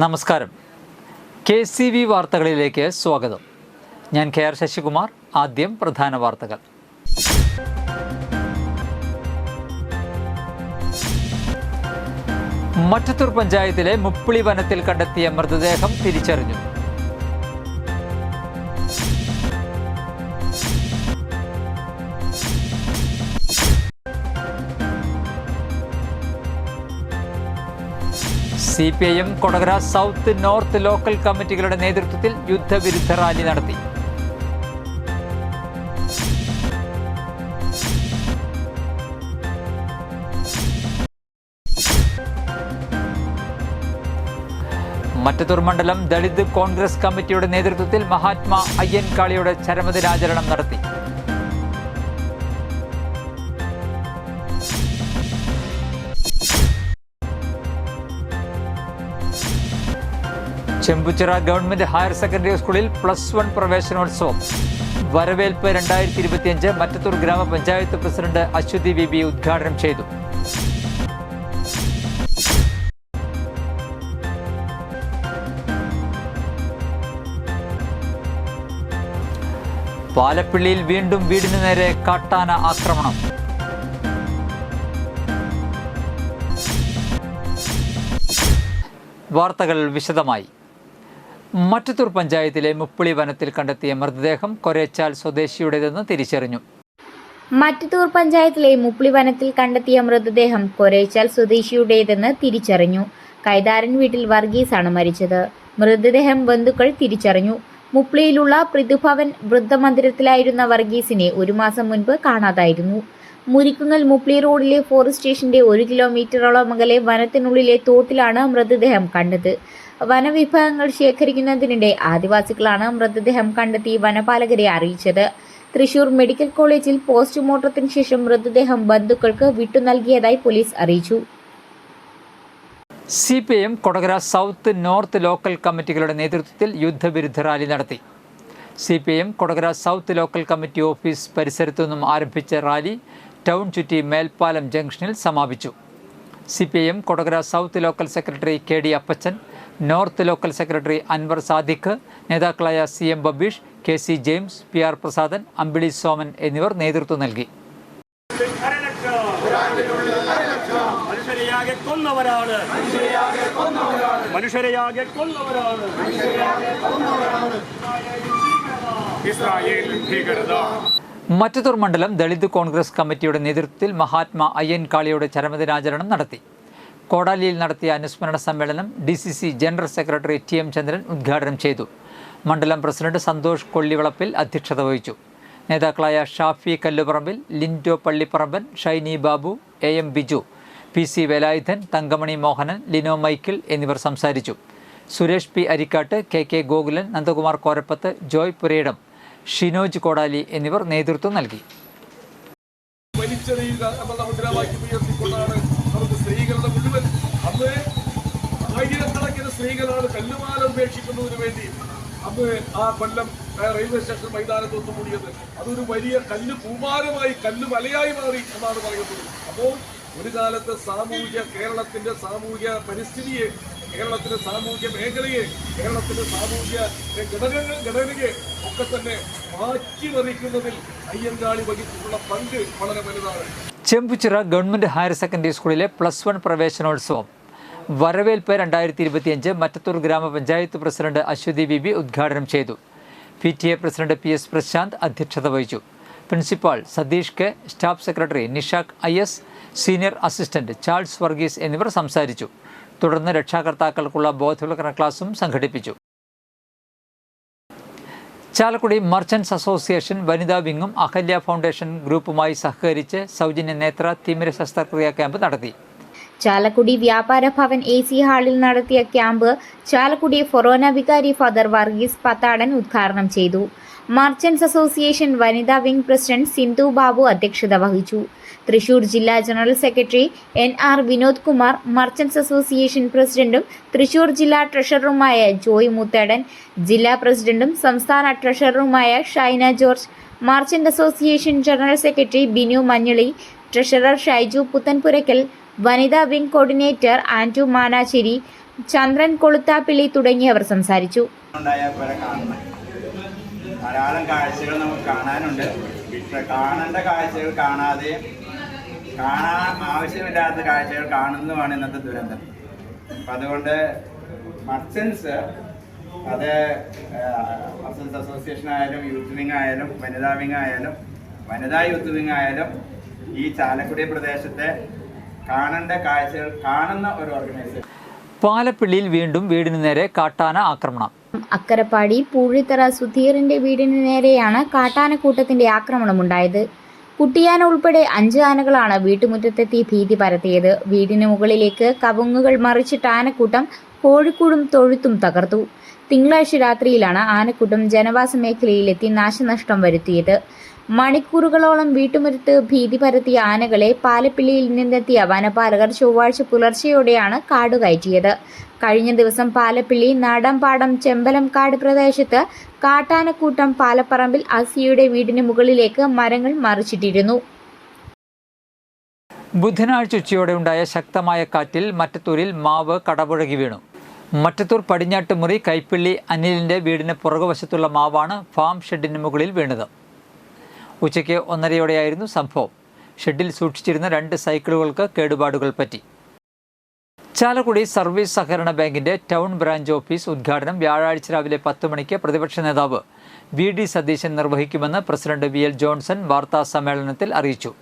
നമസ്കാരം. KCV വാർത്തകളിലേക്ക് സ്വാഗതം. ഞാൻ KR ശശികുമാർ. ആദ്യം പ്രധാന വാർത്തകൾ. മറ്റത്തൂർ പഞ്ചായത്തിലെ മുപ്പിളി വനത്തിൽ കണ്ടെത്തിയ മൃതദേഹം തിരിച്ചറിഞ്ഞു. CPIM Kodakara south north local കമ്മിറ്റികളുടെ നേതൃത്വത്തിൽ യുദ്ധവിരുദ്ധ റാലി നടത്തി. മറ്റത്തൂർ മണ്ഡലം ദളിത് കോൺഗ്രസ് കമ്മിറ്റിയുടെ നേതൃത്വത്തിൽ മഹാത്മാ അയ്യൻകാളിയുടെ ചരമദിനാചരണം നടത്തി. ചെമ്പുച്ചിറ ഗവൺമെന്റ് ഹയർ സെക്കൻഡറി സ്കൂളിൽ +1 പ്രവേശനോത്സവം. വരവേൽപ്പ് 2025 മറ്റത്തൂർ ഗ്രാമപഞ്ചായത്ത് പ്രസിഡന്റ് അശ്വതി VB ഉദ്ഘാടനം ചെയ്തു. പാലപ്പിള്ളിയിൽ വീണ്ടും വീടിനു നേരെ കാട്ടാന ആക്രമണം. വാർത്തകൾ വിശദമായി. മറ്റത്തൂർ പഞ്ചായത്തിലെ മുപ്പിളി വനത്തിൽ കണ്ടെത്തിയ മൃതദേഹം കൊരേച്ചാൽ സ്വദേശിയുടേതെന്ന് തിരിച്ചറിഞ്ഞു. മറ്റത്തൂർ പഞ്ചായത്തിലെ മുപ്പിളി വനത്തിൽ കണ്ടെത്തിയ മൃതദേഹം കൊരേച്ചാൽ സ്വദേശിയുടേതെന്ന് തിരിച്ചറിഞ്ഞു. കൈതാരൻ വീട്ടിൽ വർഗീസാണ് മരിച്ചത്. മൃതദേഹം ബന്ധുക്കൾ തിരിച്ചറിഞ്ഞു. മുപ്പിളിയിലുള്ള പൃഥുഭവൻ വൃദ്ധമന്ദിരത്തിലായിരുന്ന വർഗീസിനെ 1 മാസം മുൻപ് കാണാതായിരുന്നു. മുരിക്കുങ്ങൽ മുപ്പിളി റോഡിലെ ഫോറസ്റ്റ് സ്റ്റേഷന്റെ 1 കിലോമീറ്ററോളം അകലെ വനത്തിനുള്ളിലെ തോട്ടിലാണ് മൃതദേഹം കണ്ടത്. വനവിഭവങ്ങൾ ശേഖരിക്കുന്നതിനിടെ ആദിവാസികളാണ് മൃതദേഹം കണ്ടെത്തി വനപാലകരെ അറിയിച്ചത്. തൃശൂർ മെഡിക്കൽ കോളേജിൽ പോസ്റ്റ്മോർട്ടത്തിന് ശേഷം മൃതദേഹം ബന്ധുക്കൾക്ക് വിട്ടു നൽകിയതായി പോലീസ് അറിയിച്ചു. CPIM Kodakara south north local കമ്മിറ്റികളുടെ നേതൃത്വത്തിൽ യുദ്ധവിരുദ്ധ റാലി നടത്തി. CPIM Kodakara south local committee office പരിസരത്തു നിന്നും ആരംഭിച്ച റാലി ടൗൺ ചുറ്റി മേൽപ്പാലം ജംഗ്ഷനിൽ സമാപിച്ചു. CPIM Kodakara south local secretary KD Appachan, north local secretary Anwar Sadiq, നേതാക്കളായ CM Babeesh, KC James, PR Prasadan, Ambili Soman എന്നിവർ നേതൃത്വം നൽകി. മറ്റത്തൂർ മണ്ഡലം ദളിത് കോൺഗ്രസ് കമ്മിറ്റിയുടെ നേതൃത്വത്തിൽ മഹാത്മാ അയ്യൻകാളിയുടെ ചരമദിനാചരണം നടത്തി. കോടാലിയിൽ നടത്തിയ അനുസ്മരണ സമ്മേളനം DCC general secretary TM Chandran ഉദ്ഘാടനം ചെയ്തു. മണ്ഡലം പ്രസിഡന്റ് സന്തോഷ് കൊള്ളിവളപ്പിൽ അധ്യക്ഷത വഹിച്ചു. നേതാക്കളായ Shafi Kalluparambil, Lindo Pallipparamban, Shiny Babu, AM Biju, PC Velayudhan, Thankamani Mohanan, Lino Michael എന്നിവർ സംസാരിച്ചു. സുരേഷ് P അരിക്കാട്ട്, KK ഗോകുലൻ, നന്ദകുമാർ കോരപ്പത്ത്, ജോയ് പുരയിടം, ഷിനോജ് കോടാലി എന്നിവർ നേതൃത്വം നൽകി. സ്ത്രീകളുടെ മുഴുവൻ അന്ന് ആയിരക്കണക്കിന് സ്ത്രീകളാണ് കല്ലുമാല ഉപേക്ഷിക്കുന്നതിന് വേണ്ടി അന്ന് ആ കൊല്ലം റെയിൽവേ സ്റ്റേഷൻ മൈതാനത്ത് ഒത്തുകൂടിയത്. അതൊരു വലിയ കല്ല് പൂമാരമായി, കല്ല് മലയായി മാറി എന്നാണ് പറയുന്നത്. അപ്പോൾ ഒരു കാലത്ത് കേരളത്തിന്റെ സാമൂഹിക പരിസ്ഥിതിയെ, കേരളത്തിന്റെ സാമൂഹിക മേഖലയെ, കേരളത്തിന്റെ സാമൂഹിക ഘടനയെ ഒക്കെ തന്നെ മാറ്റിമറിക്കുന്നതിൽ അയ്യൻകാളി വഹിച്ചിട്ടുള്ള പങ്ക് വളരെ വലുതാണ്. ചെമ്പുച്ചിറ ഗവൺമെന്റ് ഹയർ സെക്കൻഡറി സ്കൂളിലെ +1 പ്രവേശനോത്സവം. വരവേൽപ്പ് 2025 മറ്റത്തൂർ ഗ്രാമപഞ്ചായത്ത് പ്രസിഡന്റ് അശ്വതി VB ഉദ്ഘാടനം ചെയ്തു. PTA പ്രസിഡന്റ് PS പ്രശാന്ത് അധ്യക്ഷത വഹിച്ചു. Principal Satheesh K, staff secretary Nishakh IS, senior assistant Charles Varghese എന്നിവർ സംസാരിച്ചു. തുടർന്ന് രക്ഷാകർത്താക്കൾക്കുള്ള ബോധവൽക്കരണ ക്ലാസും സംഘടിപ്പിച്ചു. ചാലക്കുടി മർച്ചന്റ്സ് അസോസിയേഷൻ വനിതാ വിങ്ങും അഹല്യ ഫൗണ്ടേഷൻ ഗ്രൂപ്പുമായി സഹകരിച്ച് സൗജന്യ നേത്ര തിമിര ശസ്ത്രക്രിയാ ക്യാമ്പ് നടത്തി. ചാലക്കുടി വ്യാപാര ഭവൻ AC ഹാളിൽ നടത്തിയ ക്യാമ്പ് ചാലക്കുടി ഫൊറോന വികാരി ഫാദർ വർഗീസ് പത്താടൻ ഉദ്ഘാടനം ചെയ്തു. മർച്ചന്റ്സ് അസോസിയേഷൻ വനിതാ വിംഗ് പ്രസിഡന്റ് സിന്ധു ബാബു അധ്യക്ഷത വഹിച്ചു. തൃശൂർ ജില്ലാ general secretary NR Vinod Kumar, merchants association പ്രസിഡന്റും തൃശൂർ ജില്ലാ ട്രഷററുമായ ജോയ് മുത്തേടൻ, ജില്ലാ പ്രസിഡന്റും സംസ്ഥാന ട്രഷററുമായ Shaina George, merchant association general secretary Binu Manjali, treasurer Shaiju Puthanpurakkal, വനിതാ വിംഗ് കോർഡിനേറ്റർ ആൻറ്റു മാനാശ്ശേരി, ചന്ദ്രൻ കൊളുത്താപ്പിള്ളി തുടങ്ങിയവർ സംസാരിച്ചു. ധാരാളം കാഴ്ചകൾ നമുക്ക് കാണാനുണ്ട്. കാണേണ്ട കാഴ്ചകൾ കാണാതെ ആവശ്യമില്ലാത്ത കാഴ്ചകൾ കാണുന്നതുമാണ് ഇന്നത്തെ ദുരന്തം. അപ്പം അതുകൊണ്ട് മർച്ചൻസ്, അത് മർച്ചൻസ് അസോസിയേഷൻ ആയാലും യൂത്ത് വിങ് ആയാലും വനിതാ വിങ് ആയാലും വനിതാ യൂത്ത് വിങ് ആയാലും ഈ ചാലക്കുടി പ്രദേശത്തെ കാണേണ്ട കാഴ്ചകൾ കാണുന്ന ഒരു ഓർഗനൈസേഷൻ. പാലപ്പിള്ളിയിൽ വീണ്ടും വീടിന് നേരെ കാട്ടാന ആക്രമണം. അക്കരപ്പാടി പൂഴിത്തറ സുധീറിന്റെ വീടിന് നേരെയാണ് കാട്ടാനക്കൂട്ടത്തിന്റെ ആക്രമണമുണ്ടായത്. കുട്ടിയാന ഉൾപ്പെടെ 5 ആനകളാണ് വീട്ടുമുറ്റത്തെത്തി ഭീതി പരത്തിയത്. വീടിന് മുകളിലേക്ക് കവുങ്ങുകൾ മറിച്ചിട്ട ആനക്കൂട്ടം കോഴിക്കൂടും തൊഴുത്തും തകർത്തു. തിങ്കളാഴ്ച രാത്രിയിലാണ് ആനക്കൂട്ടം ജനവാസ മേഖലയിലെത്തി നാശനഷ്ടം വരുത്തിയത്. മണിക്കൂറുകളോളം വീട്ടുമുറ്റത്ത് ഭീതി പരത്തിയ ആനകളെ പാലപ്പിള്ളിയിൽ നിന്നെത്തിയ വനപാലകർ ചൊവ്വാഴ്ച പുലർച്ചെയോടെയാണ് കാടുകയറ്റിയത്. കഴിഞ്ഞ ദിവസം പാലപ്പിള്ളി നാടമ്പാടം ചെമ്പലംകാട് പ്രദേശത്ത് കാട്ടാനക്കൂട്ടം പാലപ്പറമ്പിൽ അസിയുടെ വീടിന് മുകളിലേക്ക് മരങ്ങൾ മറിച്ചിട്ടിരുന്നു. ബുധനാഴ്ച ഉച്ചയോടെ ഉണ്ടായ ശക്തമായ കാറ്റിൽ മറ്റത്തൂരിൽ മാവ് കടപുഴകി വീണു. മറ്റത്തൂർ പടിഞ്ഞാട്ടുമുറി കൈപ്പിള്ളി അനിലിൻ്റെ വീടിന് പുറകുവശത്തുള്ള മാവാണ് ഫാം ഷെഡിന് മുകളിൽ വീണത്. ഉച്ചയ്ക്ക് 1:30 സംഭവം. ഷെഡിൽ സൂക്ഷിച്ചിരുന്ന 2 സൈക്കിളുകൾക്ക് കേടുപാടുകൾ പറ്റി. ചാലക്കുടി സർവീസ് സഹകരണ ബാങ്കിൻ്റെ ടൗൺ ബ്രാഞ്ച് ഓഫീസ് ഉദ്ഘാടനം വ്യാഴാഴ്ച രാവിലെ 10 മണിക്ക് പ്രതിപക്ഷ നേതാവ് VD സതീശൻ നിർവഹിക്കുമെന്ന് പ്രസിഡന്റ് VL ജോൺസൺ വാർത്താ സമ്മേളനത്തിൽ അറിയിച്ചു.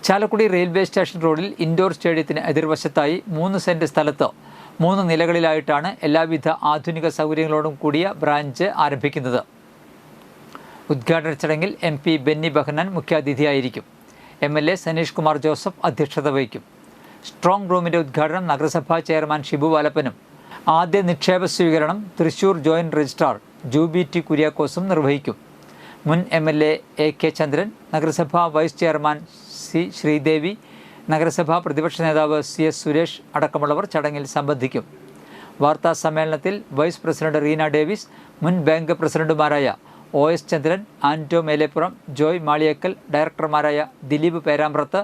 ചാലക്കുടി റെയിൽവേ സ്റ്റേഷൻ റോഡിൽ ഇൻഡോർ സ്റ്റേഡിയത്തിന് എതിർവശത്തായി 3 സെന്റ് സ്ഥലത്ത് 3 നിലകളിലായിട്ടാണ് എല്ലാവിധ ആധുനിക സൗകര്യങ്ങളോടും കൂടിയ ബ്രാഞ്ച് ആരംഭിക്കുന്നത്. ഉദ്ഘാടന ചടങ്ങിൽ MP ബെന്നി ബെഹനാൻ മുഖ്യാതിഥിയായിരിക്കും. MLA സനീഷ് കുമാർ ജോസഫ് അധ്യക്ഷത വഹിക്കും. സ്ട്രോങ് റൂമിൻ്റെ ഉദ്ഘാടനം നഗരസഭാ ചെയർമാൻ ഷിബു വാലപ്പനും ആദ്യ നിക്ഷേപ സ്വീകരണം Thrissur joint registrar Juby T കുര്യാക്കോസും നിർവഹിക്കും. മുൻ MLA AK ചന്ദ്രൻ, നഗരസഭാ വൈസ് ചെയർമാൻ C ശ്രീദേവി, നഗരസഭാ പ്രതിപക്ഷ നേതാവ് CS സുരേഷ് അടക്കമുള്ളവർ ചടങ്ങിൽ സംബന്ധിക്കും. വാർത്താ സമ്മേളനത്തിൽ വൈസ് പ്രസിഡന്റ് റീന ഡേവിസ്, മുൻ ബാങ്ക് പ്രസിഡന്റുമാരായ OS ചന്ദ്രൻ, ആൻറ്റോ മേലേപ്പുറം, ജോയ് മാളിയേക്കൽ, ഡയറക്ടർമാരായ ദിലീപ് പേരാമ്പ്രത്ത്,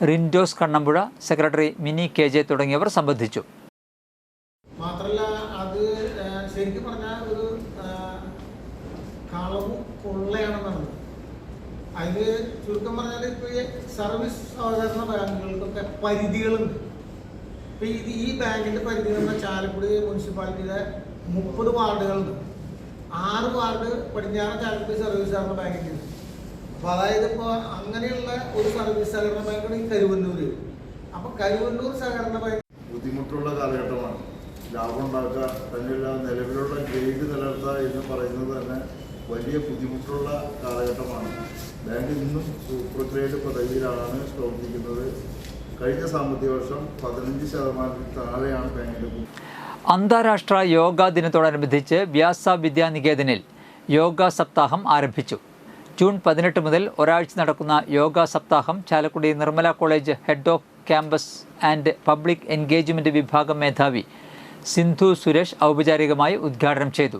റിൻഡോസ് കണ്ണമ്പുഴ, സെക്രട്ടറി മിനി KJ തുടങ്ങിയവർ സംബന്ധിച്ചു. മാത്രമല്ല അത് ശരിക്കും പറഞ്ഞാൽ ഒരു കളവും കൊള്ളയാണ് നടന്നത്. അതിൽ ചുരുക്കം പറഞ്ഞാൽ ഇപ്പോൾ ഈ സർവീസ് സഹകരണ ബാങ്കുകൾക്കൊക്കെ പരിധികളുണ്ട്. ഇപ്പോൾ ഈ ബാങ്കിൻ്റെ പരിധി എന്ന് പറഞ്ഞാൽ ചാലക്കുടി മുനിസിപ്പാലിറ്റിയിലെ 30 വാർഡുകളുണ്ട്. 6 വാർഡ് പടിഞ്ഞാറൻ ചാലക്കുടി സർവീസ് സഹകരണ ബാങ്കിൻ്റെ. അപ്പോൾ അതായത് ഇപ്പോൾ അങ്ങനെയുള്ള ഒരു സർവീസ് സഹകരണ ബാങ്കാണ് ഈ കരുവന്നൂർ. അപ്പോൾ കരുവന്നൂർ സഹകരണ ബാങ്ക് ബുദ്ധിമുട്ടുള്ള കാലഘട്ടമാണ്. ലാഭം ഉണ്ടാക്കുക തന്നെയുള്ള നിലവിലുള്ള ഗ്രേഡ് നിലനിർത്തുക എന്ന് പറയുന്നത് തന്നെ വലിയ ബുദ്ധിമുട്ടുള്ള കാലഘട്ടമാണ്. ബാങ്ക് ഇന്നും സൂപ്പർ ഗ്രേഡ് പദവിയിലാണ് പ്രവർത്തിക്കുന്നത്. കഴിഞ്ഞ സാമ്പത്തിക വർഷം 15% താഴെയാണ് ബാങ്കിൻ്റെ. അന്താരാഷ്ട്ര യോഗാ ദിനത്തോടനുബന്ധിച്ച് വ്യാസ വിദ്യാനികേതനിൽ യോഗ സപ്താഹം ആരംഭിച്ചു. ജൂൺ 18 മുതൽ ഒരാഴ്ച നടക്കുന്ന യോഗ സപ്താഹം Chalakudy Nirmala college head of campus and public engagement വിഭാഗം മേധാവി സിന്ധു സുരേഷ് ഔപചാരികമായി ഉദ്ഘാടനം ചെയ്തു.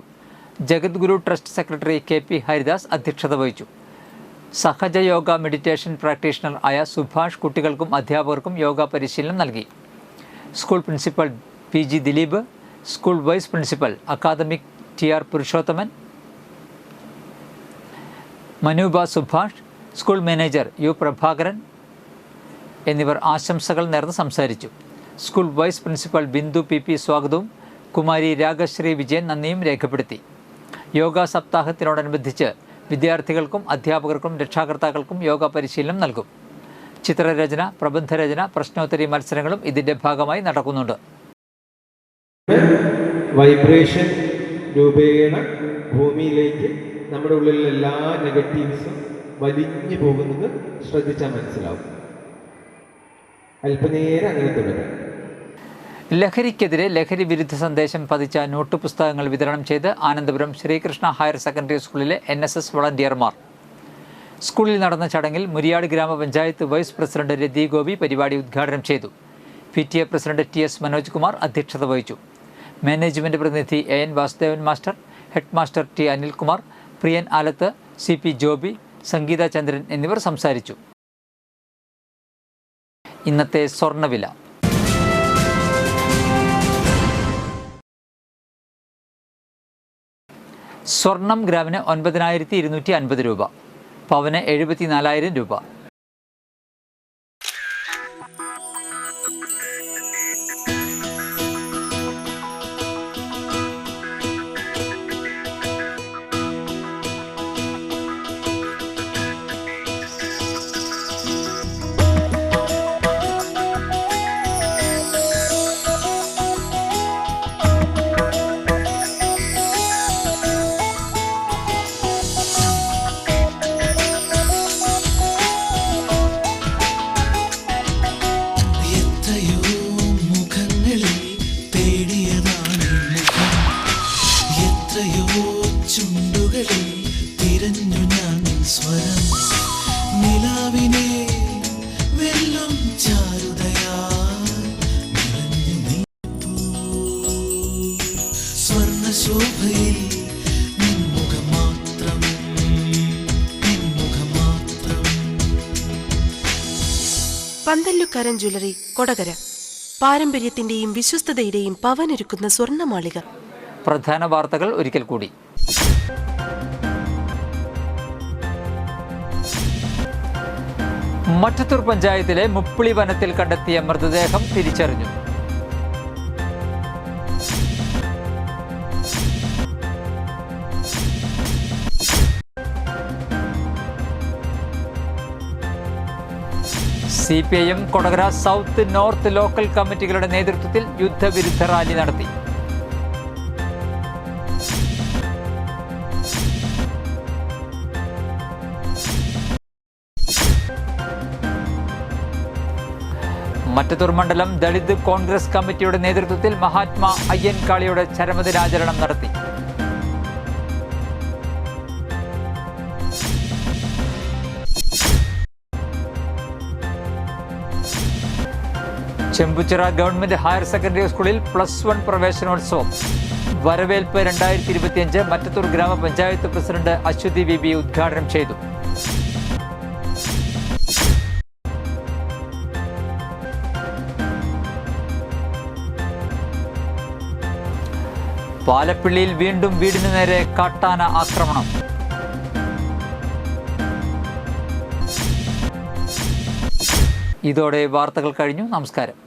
Jagadguru trust secretary KP Haridas അധ്യക്ഷത വഹിച്ചു. സഹജ യോഗ മെഡിറ്റേഷൻ പ്രാക്ടീഷണർ ആയ സുഭാഷ് കുട്ടികൾക്കും അധ്യാപകർക്കും യോഗ പരിശീലനം നൽകി. School principal PG Dileep, school vice principal academic TR Purushothaman, Manooba Subhash, school manager U Prabhakaran എന്നിവർ ആശംസകൾ നേർന്ന് സംസാരിച്ചു. School vice principal Bindu PP സ്വാഗതവും കുമാരി രാഗശ്രീ വിജയൻ നന്ദിയും രേഖപ്പെടുത്തി. യോഗ സപ്താഹത്തിനോടനുബന്ധിച്ച് വിദ്യാർത്ഥികൾക്കും അധ്യാപകർക്കും രക്ഷാകർത്താക്കൾക്കും യോഗ പരിശീലനം നൽകും. ചിത്രരചന, പ്രബന്ധരചന, പ്രശ്നോത്തരി മത്സരങ്ങളും ഇതിൻ്റെ ഭാഗമായി നടക്കുന്നുണ്ട്. വൈബ്രേഷൻ രൂപേണ ഭൂമിയിലേക്ക് നമ്മുടെ ഉള്ളിലുള്ള എല്ലാ നെഗറ്റീവ്സും വലിഞ്ഞു പോകുന്നത് ശ്രദ്ധിച്ചാൽ മനസ്സിലാവും. അല്പനേരം അങ്ങനെ തുടരാം. ലഹരിക്കെതിരെ ലഹരി വിരുദ്ധ സന്ദേശം പതിച്ച നോട്ട് പുസ്തകങ്ങൾ വിതരണം ചെയ്ത് ആനന്ദപുരം ശ്രീകൃഷ്ണ ഹയർ സെക്കൻഡറി സ്കൂളിലെ NSS വളണ്ടിയർമാർ. സ്കൂളിൽ നടന്ന ചടങ്ങിൽ മുരിയാട് ഗ്രാമപഞ്ചായത്ത് വൈസ് പ്രസിഡന്റ് രതി ഗോപി പരിപാടി ഉദ്ഘാടനം ചെയ്തു. PTA president TS Manoj Kumar അധ്യക്ഷത വഹിച്ചു. മാനേജ്മെൻറ്റ് പ്രതിനിധി AN Vasudevan master, head master T Anilkumar, Priyan Alath, CP Joby, Sangeetha Chandran എന്നിവർ സംസാരിച്ചു. ഇന്നത്തെ സ്വർണ്ണവില സ്വർണം ഗ്രാമിന് 9,250 രൂപ, പവന് 74,000 രൂപ. പന്തല്ലുക്കാരൻ ജ്വല്ലറി, കൊടകര. പാരമ്പര്യത്തിന്റെയും വിശ്വസ്തതയുടെയും പവനൊരുക്കുന്ന സ്വർണ്ണമാളിക. പ്രധാന വാർത്തകൾ ഒരിക്കൽ കൂടി. മറ്റത്തൂർ പഞ്ചായത്തിലെ മുപ്പിളി വനത്തിൽ കണ്ടെത്തിയ മൃതദേഹം തിരിച്ചറിഞ്ഞു. CPIM Kodakara south north local കമ്മിറ്റികളുടെ നേതൃത്വത്തിൽ യുദ്ധവിരുദ്ധ റാലി നടത്തി. മറ്റത്തൂർ മണ്ഡലം ദളിത് കോൺഗ്രസ് കമ്മിറ്റിയുടെ നേതൃത്വത്തിൽ മഹാത്മാ അയ്യൻകാളിയുടെ ചരമദിനാചരണം നടത്തി. ചെമ്പുച്ചിറ ഗവൺമെന്റ് ഹയർ സെക്കൻഡറി സ്കൂളിൽ +1 പ്രവേശനോത്സവം. വരവേൽപ്പ് 2025 മറ്റത്തൂർ ഗ്രാമപഞ്ചായത്ത് പ്രസിഡന്റ് അശ്വതി VB ഉദ്ഘാടനം ചെയ്തു. പാലപ്പിള്ളിയിൽ വീണ്ടും വീടിന് നേരെ കാട്ടാന ആക്രമണം. ഇതോടെ വാർത്തകൾ കഴിഞ്ഞു. നമസ്കാരം.